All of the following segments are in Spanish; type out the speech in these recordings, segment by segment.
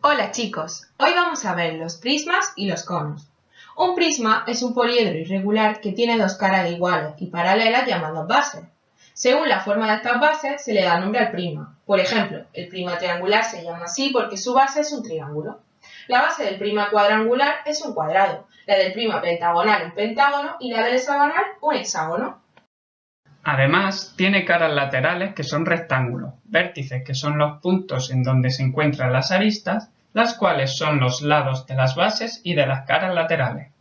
Hola chicos, hoy vamos a ver los prismas y los conos. Un prisma es un poliedro irregular que tiene dos caras iguales y paralelas llamadas bases. Según la forma de estas bases se le da nombre al prisma. Por ejemplo, el prisma triangular se llama así porque su base es un triángulo. La base del prisma cuadrangular es un cuadrado, la del prisma pentagonal un pentágono y la del hexagonal un hexágono. Además, tiene caras laterales que son rectángulos, vértices que son los puntos en donde se encuentran las aristas, las cuales son los lados de las bases y de las caras laterales.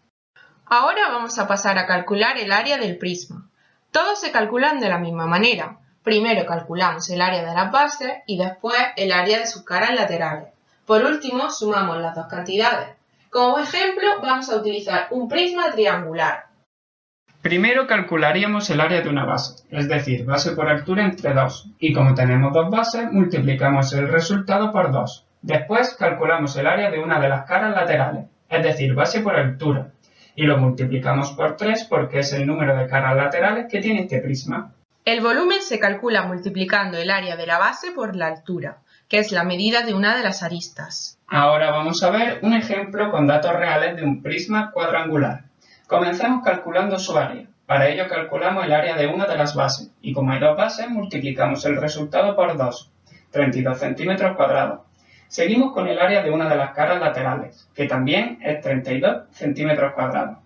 Ahora vamos a pasar a calcular el área del prisma. Todos se calculan de la misma manera. Primero calculamos el área de las bases y después el área de sus caras laterales. Por último, sumamos las dos cantidades. Como ejemplo, vamos a utilizar un prisma triangular. Primero calcularíamos el área de una base, es decir, base por altura entre 2, y como tenemos dos bases, multiplicamos el resultado por 2. Después calculamos el área de una de las caras laterales, es decir, base por altura, y lo multiplicamos por 3 porque es el número de caras laterales que tiene este prisma. El volumen se calcula multiplicando el área de la base por la altura, que es la medida de una de las aristas. Ahora vamos a ver un ejemplo con datos reales de un prisma cuadrangular. Comencemos calculando su área. Para ello calculamos el área de una de las bases, y como hay dos bases, multiplicamos el resultado por 2, 32 centímetros cuadrados. Seguimos con el área de una de las caras laterales, que también es 32 centímetros cuadrados.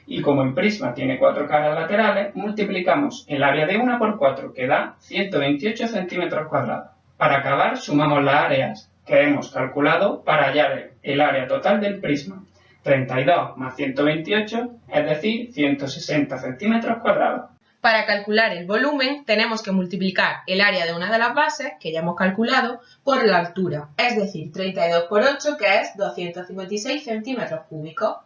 Y como el prisma tiene 4 caras laterales, multiplicamos el área de una por 4, que da 128 centímetros cuadrados. Para acabar, sumamos las áreas que hemos calculado para hallar el área total del prisma. 32 más 128, es decir, 160 centímetros cuadrados. Para calcular el volumen tenemos que multiplicar el área de una de las bases, que ya hemos calculado, por la altura, es decir, 32 por 8, que es 256 centímetros cúbicos.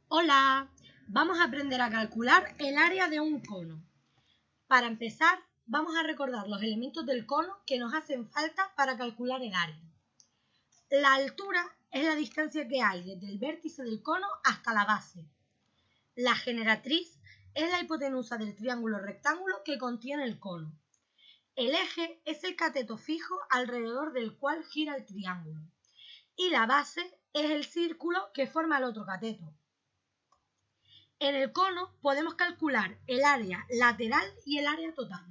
Hola, vamos a aprender a calcular el área de un cono. Para empezar, vamos a recordar los elementos del cono que nos hacen falta para calcular el área. La altura es la distancia que hay desde el vértice del cono hasta la base. La generatriz es la hipotenusa del triángulo rectángulo que contiene el cono. El eje es el cateto fijo alrededor del cual gira el triángulo. Y la base es el círculo que forma el otro cateto. En el cono podemos calcular el área lateral y el área total.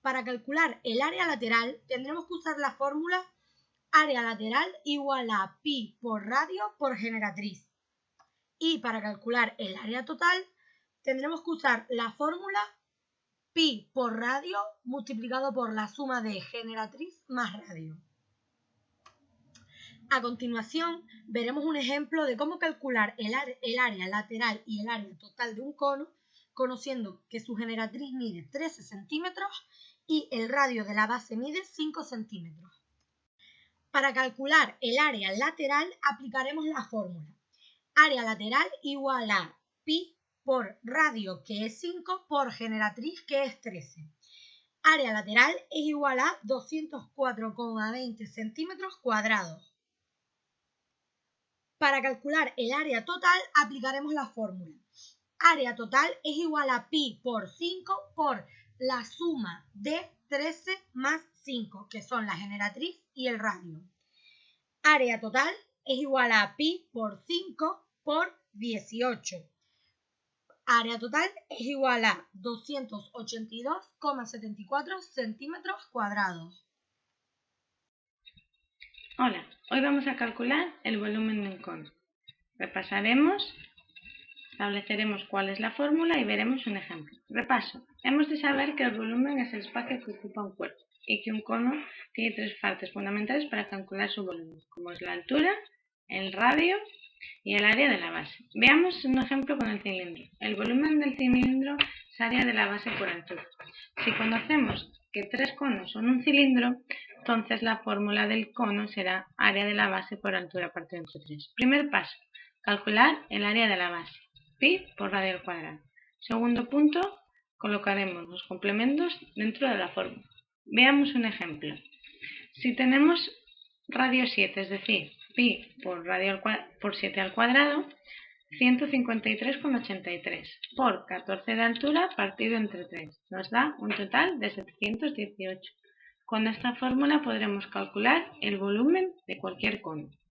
Para calcular el área lateral tendremos que usar la fórmula área lateral igual a pi por radio por generatriz. Y para calcular el área total tendremos que usar la fórmula pi por radio multiplicado por la suma de generatriz más radio. A continuación, veremos un ejemplo de cómo calcular el área lateral y el área total de un cono, conociendo que su generatriz mide 13 centímetros y el radio de la base mide 5 centímetros. Para calcular el área lateral aplicaremos la fórmula área lateral igual a pi por radio, que es 5, por generatriz, que es 13. Área lateral es igual a 204,20 centímetros cuadrados. Para calcular el área total aplicaremos la fórmula. Área total es igual a pi por 5 por la suma de 13 más 5, que son la generatriz y el radio. Área total es igual a pi por 5 por 18. Área total es igual a 282,74 centímetros cuadrados. Hola, hoy vamos a calcular el volumen de un cono. Repasaremos, estableceremos cuál es la fórmula y veremos un ejemplo. Repaso. Hemos de saber que el volumen es el espacio que ocupa un cuerpo y que un cono tiene tres partes fundamentales para calcular su volumen, como es la altura, el radio y el área de la base. Veamos un ejemplo con el cilindro. El volumen del cilindro es área de la base por altura. Si conocemos que tres conos son un cilindro, entonces la fórmula del cono será área de la base por altura partido entre 3. Primer paso, calcular el área de la base, pi por radio al cuadrado. Segundo punto, colocaremos los complementos dentro de la fórmula. Veamos un ejemplo. Si tenemos radio 7, es decir, pi por 7 al cuadrado, 153,83 por 14 de altura partido entre 3. Nos da un total de 718. Con esta fórmula podremos calcular el volumen de cualquier cono.